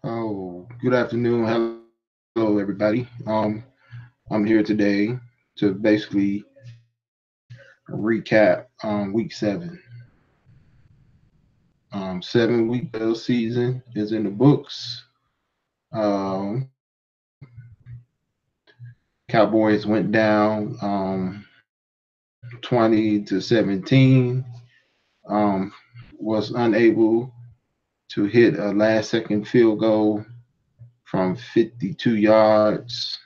Oh, good afternoon. Hello, everybody. I'm here today to basically recap week 7. 7 week season is in the books. Um, Cowboys went down 20 to 17. Um, was unable to hit a last second field goal from 52 yards.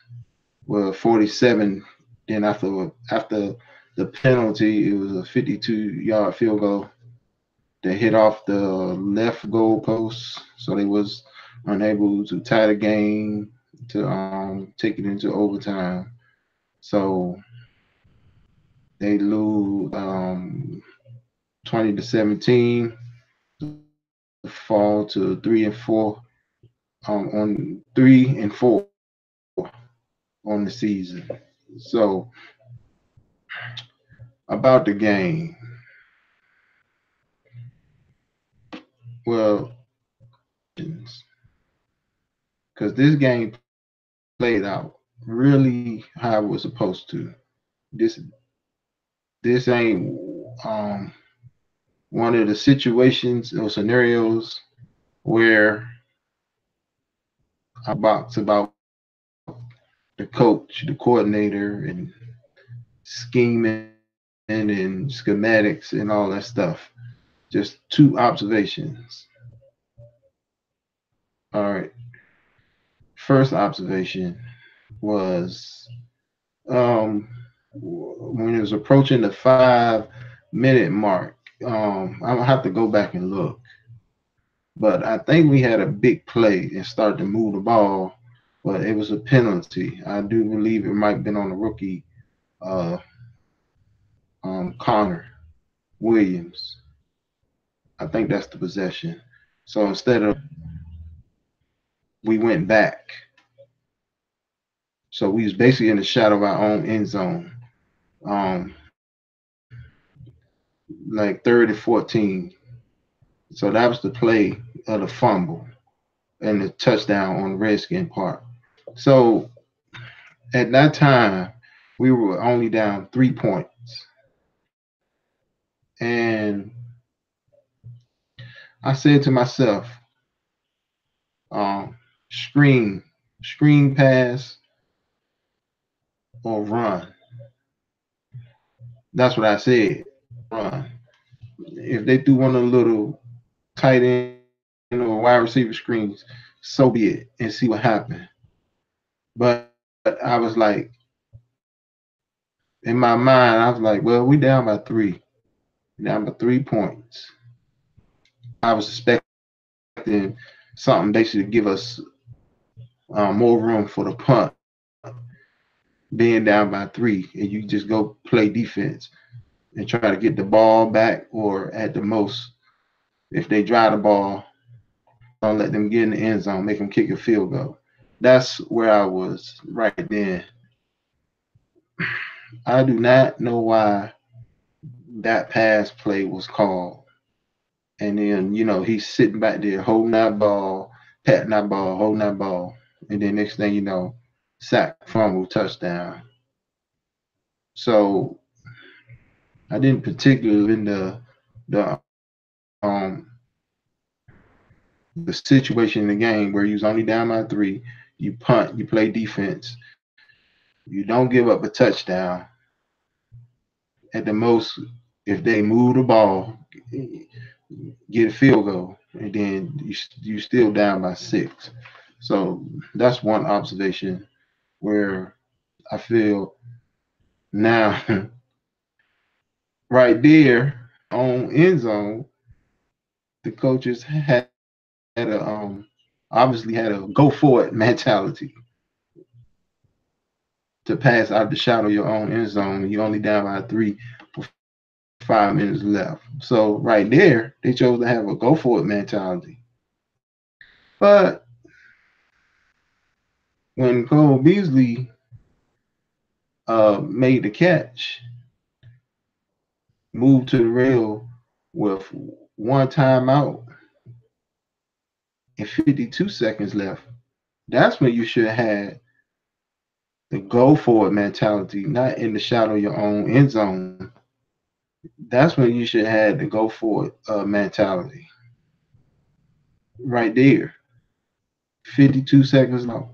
Well, 47. Then after the penalty, it was a 52-yard field goal that hit off the left goal post, so they was unable to tie the game to take it into overtime. So they lose 20 to 17 to fall to 3-4 on 3-4 on the season. So about the game, well, because this game played out really how it was supposed to. This this ain't um, one of the situations or scenarios where I box about the coach, the coordinator, and scheming and schematics and all that stuff. Just two observations. All right. First observation was when it was approaching the 5 minute mark. I'm gonna have to go back and look, but I think we had a big play and started to move the ball, but it was a penalty. I do believe it might have been on the rookie, uh, Connor Williams. I think that's the possession. So instead of we went back, so we was basically in the shadow of our own end zone, um, like 30-14. So that was the play of the fumble and the touchdown on the Redskin part. So at that time, we were only down 3 points. And I said to myself, um, screen, screen pass or run. That's what I said, run. If they threw one of the little tight end or wide receiver screens, so be it, and see what happened. But I was like, in my mind, I was like, well, we down by 3, down by 3 points. I was expecting something basically to give us more room for the punt, being down by 3, and you just go play defense and try to get the ball back, or at the most, if they drive the ball, don't let them get in the end zone, make them kick a field goal. That's where I was right then. I do not know why that pass play was called. And then, he's sitting back there holding that ball, patting that ball, holding that ball. And then next thing you know, sack, fumble, touchdown. So I didn't particularly in the the situation in the game where you was only down by 3, you punt, you play defense, you don't give up a touchdown. At the most, if they move the ball, get a field goal, and then you still down by 6. So that's one observation where I feel now right there on end zone, the coaches had obviously had a go for it mentality to pass out the shadow of your own end zone, and you're only down by 3 with 5 minutes left. So right there, they chose to have a go for it mentality. But when Cole Beasley made the catch, moved to the rail with one timeout, and 52 seconds left, that's when you should have the go for it mentality, not in the shadow of your own end zone. That's when you should have the go for it mentality right there. 52 seconds long.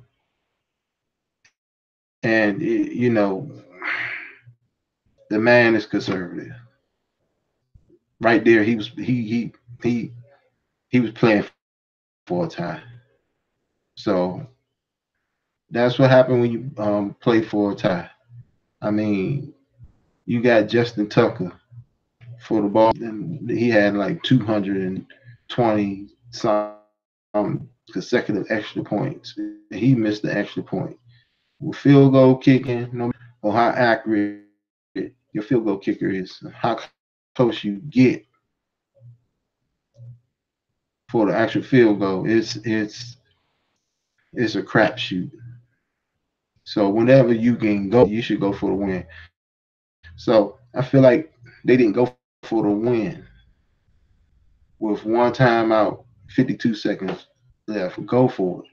And, the man is conservative. Right there, he he was playing for a tie. So that's what happened when you play for a tie. I mean, you got Justin Tucker for the ball, and he had like 220 some consecutive extra points. He missed the extra point. With field goal kicking, no or how accurate your field goal kicker is, how close you get for the actual field goal, it's a crapshoot. So whenever you can go, you should go for the win. So I feel like they didn't go for the win with one timeout, 52 seconds left. Go for it.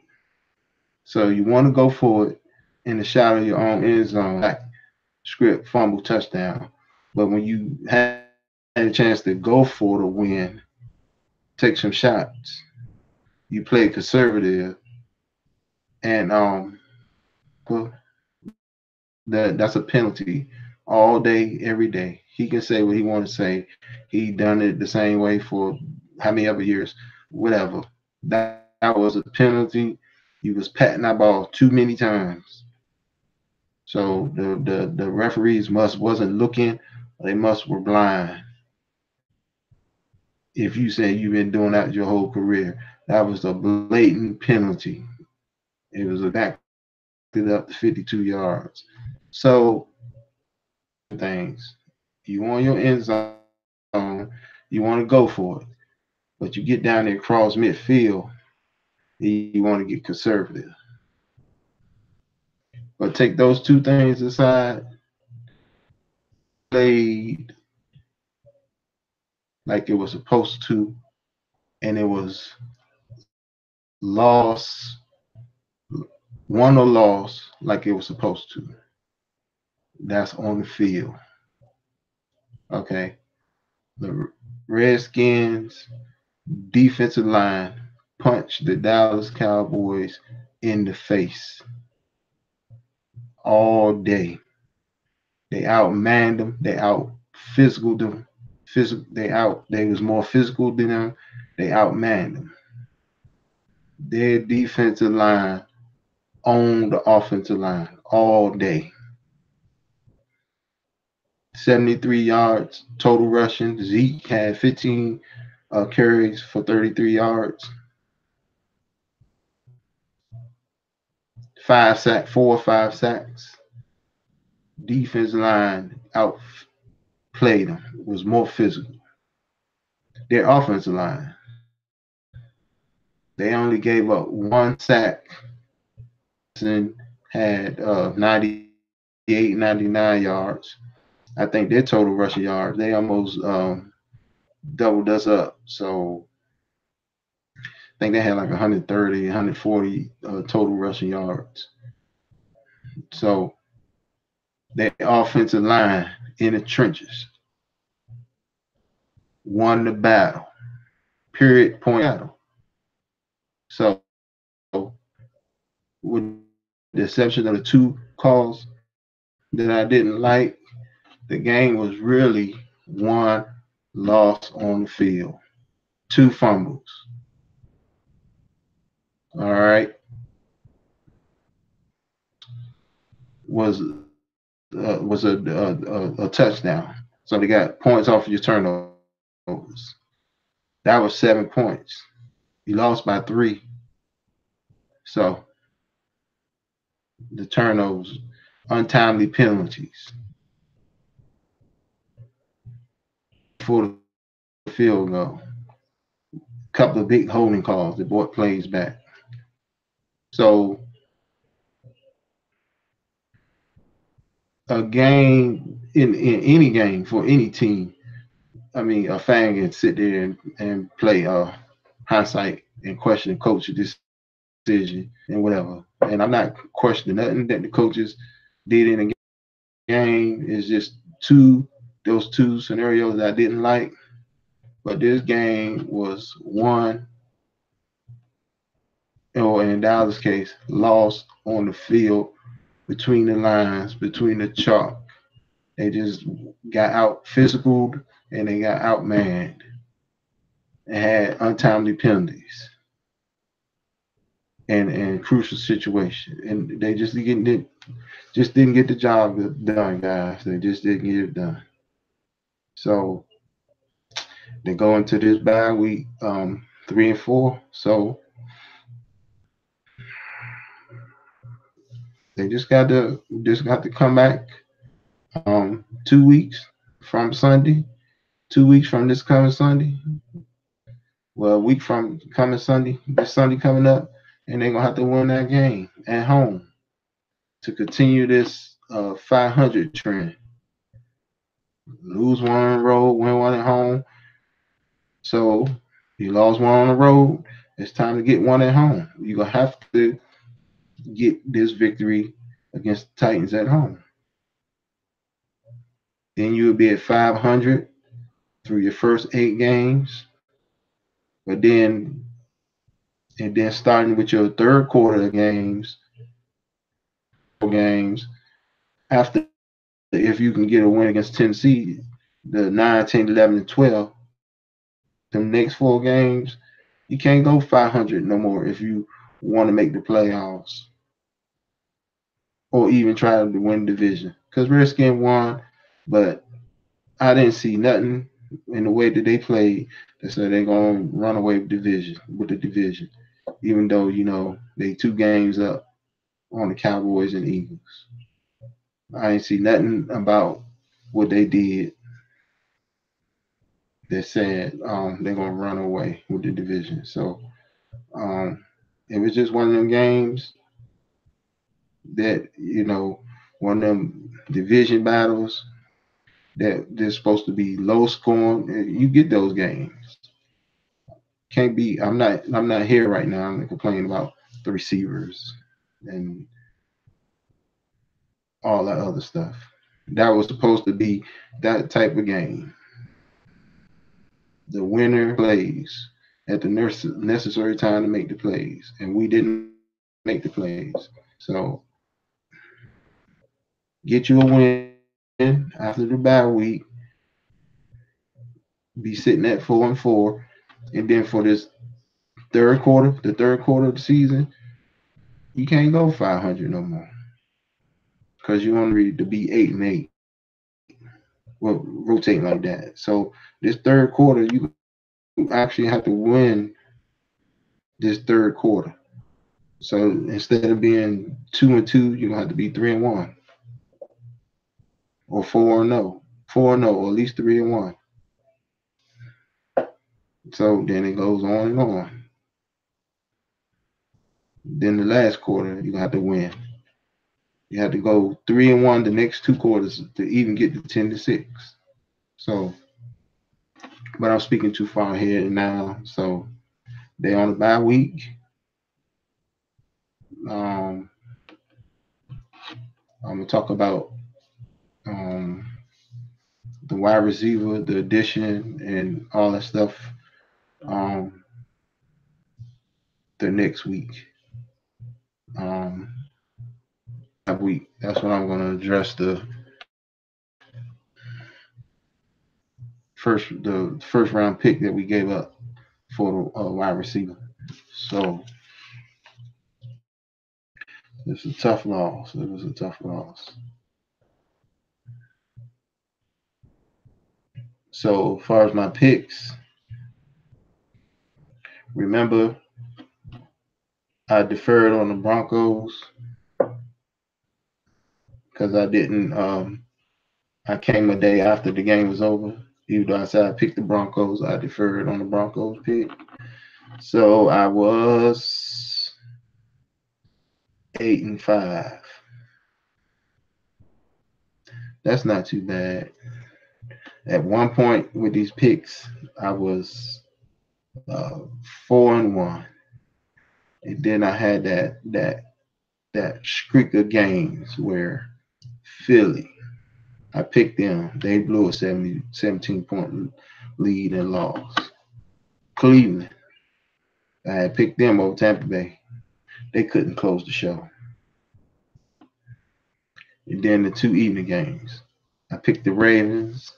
So you want to go for it in the shadow of your own end zone, like script, fumble, touchdown. But when you had a chance to go for the win, take some shots. You play conservative, and well, that's a penalty all day, every day. He can say what he want to say. He done it the same way for how many other years, whatever. That was a penalty. You was patting that ball too many times. So the referees must wasn't looking. They must were blind. If you say you've been doing that your whole career, that was a blatant penalty. It was a backed it up to 52 yards. So things. You want your end zone, you want to go for it, but you get down there across midfield, and you want to get conservative. But take those two things aside, played like it was supposed to, and it was lost, won or lost like it was supposed to. That's on the field. Okay. The Redskins defensive line punched the Dallas Cowboys in the face all day. They outmanned them. They out physical them. They was more physical than them. They outmanned them. Their defensive line owned the offensive line all day. 73 yards total rushing. Zeke had 15 carries for 33 yards. 4 or 5 sacks. Defense line outplayed them. Was more physical. Their offensive line, they only gave up one sack. And had 98, 99 yards. I think their total rushing yards, they almost doubled us up. So I think they had like 130, 140 total rushing yards. So their offensive line in the trenches won the battle. Period. Point battle. So with the exception of the two calls that I didn't like, the game was really one loss on the field. 2 fumbles. All right. Was a touchdown. So they got points off of your turnovers. That was 7 points. You lost by 3. So the turnovers, untimely penalties for the field goal. Couple of big holding calls that brought plays back. So a game in any game for any team, I mean, a fan can sit there and play. hindsight and question coach's decision and whatever. And I'm not questioning nothing that the coaches did in the game. It's just those two scenarios that I didn't like. But this game was won, or in Dallas' case, lost on the field, between the lines, between the chalk. They just got out physical and they got outmanned and had untimely penalties and crucial situation. And they just didn't get the job done, guys. They just didn't get it done. So they go into this bye week, 3-4. So they just got to come back 2 weeks from Sunday, 2 weeks from this coming Sunday. Well, a week from coming Sunday, this Sunday coming up, and they're gonna have to win that game at home to continue this 500 trend. Lose one on the road, win one at home. So you lost one on the road. It's time to get one at home. You're gonna have to get this victory against the Titans at home. Then you'll be at 500 through your first 8 games. But then starting with your third quarter games after, if you can get a win against Tennessee, the 9, 10, 11, and 12, the next 4 games, you can't go 500 no more if you want to make the playoffs or even try to win the division. Because Redskins won, but I didn't see nothing in the way that they played that said they're gonna run away with the division. Even though they 2 games up on the Cowboys and Eagles. I ain't see nothing about what they did that said they're gonna run away with the division. So it was just one of them games that one of them division battles that they're supposed to be low scoring. You get those games. Can't be. I'm not here right now. I'm complaining about the receivers and all that other stuff. That was supposed to be that type of game. The winner plays at the necessary time to make the plays, and we didn't make the plays. So get you a win after the bye week. Be sitting at 4-4, and then for this the third quarter of the season, you can't go 500 no more because you want to be 8-8. Well, rotating like that. So this third quarter, you actually have to win this third quarter. So instead of being 2-2, you're gonna have to be 3-1 or 4-0, 4-0, or at least 3-1. So then it goes on and on. Then the last quarter, you're gonna have to win. You have to go 3-1 the next 2 quarters to even get to 10-6. So, but I'm speaking too far ahead now. So they on the bye week. Um, I'm gonna talk about um, the wide receiver, the addition, and all that stuff um, the next week. Um, week. That's what I'm gonna address the first round pick that we gave up for the wide receiver. So it's a tough loss. It was a tough loss. So as far as my picks, remember I deferred on the Broncos because I didn't. I came a day after the game was over. Even though I said I picked the Broncos, I deferred on the Broncos pick. So I was 8-5. That's not too bad. At one point with these picks, I was uh, 4-1, and then I had that streak of games where Philly, I picked them. They blew a 17-point lead and lost. Cleveland, I had picked them over Tampa Bay. They couldn't close the show. And then the two evening games, I picked the Ravens.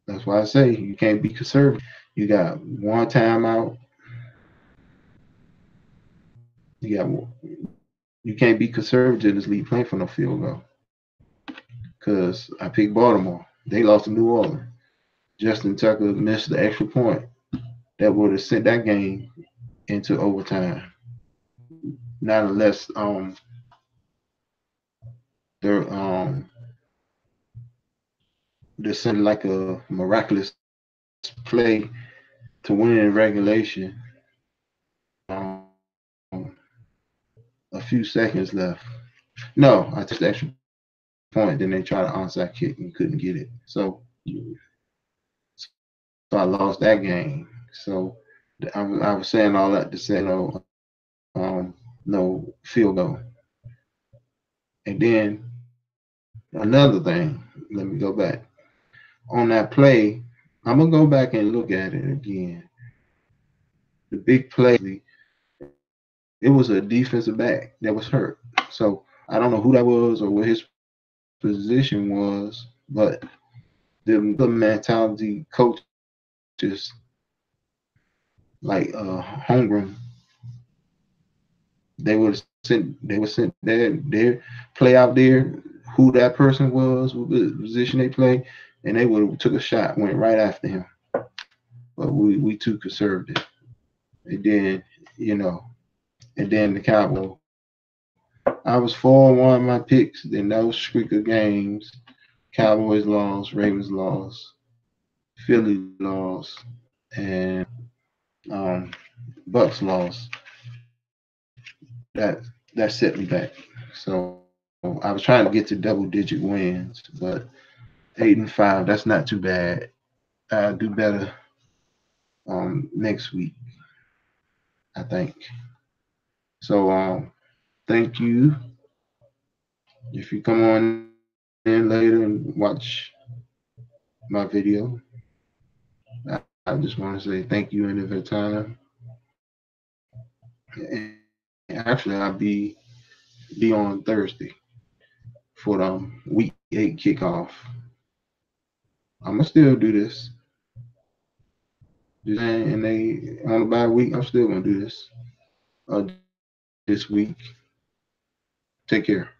That's why I say you can't be conservative. You got one timeout. You can't be conservative in this league playing for no field goal. Because I picked Baltimore. They lost to New Orleans. Justin Tucker missed the extra point that would have sent that game into overtime. Not unless they're they're sending like a miraculous play to win in regulation. Um, a few seconds left. No, I took the extra point. Then they tried to onside kick and couldn't get it. So I lost that game. So I was saying all that to say no field goal. And then another thing, let me go back on that play. I'm gonna go back and look at it again. The big play, it was a defensive back that was hurt. So I don't know who that was or what his position was, but the mentality coaches like Holmgren, they would send their play out there, who that person was, what position they play, and they would have took a shot, went right after him. But we too conservative. And then, and then the Cowboys. I was 4-1 my picks, then those streak of games. Cowboys lost, Ravens lost, Philly lost, and um, Bucks lost. That that set me back. So I was trying to get to double digit wins, but 8-5, that's not too bad. I'll do better next week, I think. So thank you. If you come on in later and watch my video, I just want to say thank you in advance time. And actually, I'll be on Thursday for the week 8 kickoff. I'm gonna still do this. And they on the bye week, I'm still gonna do this this week. Take care.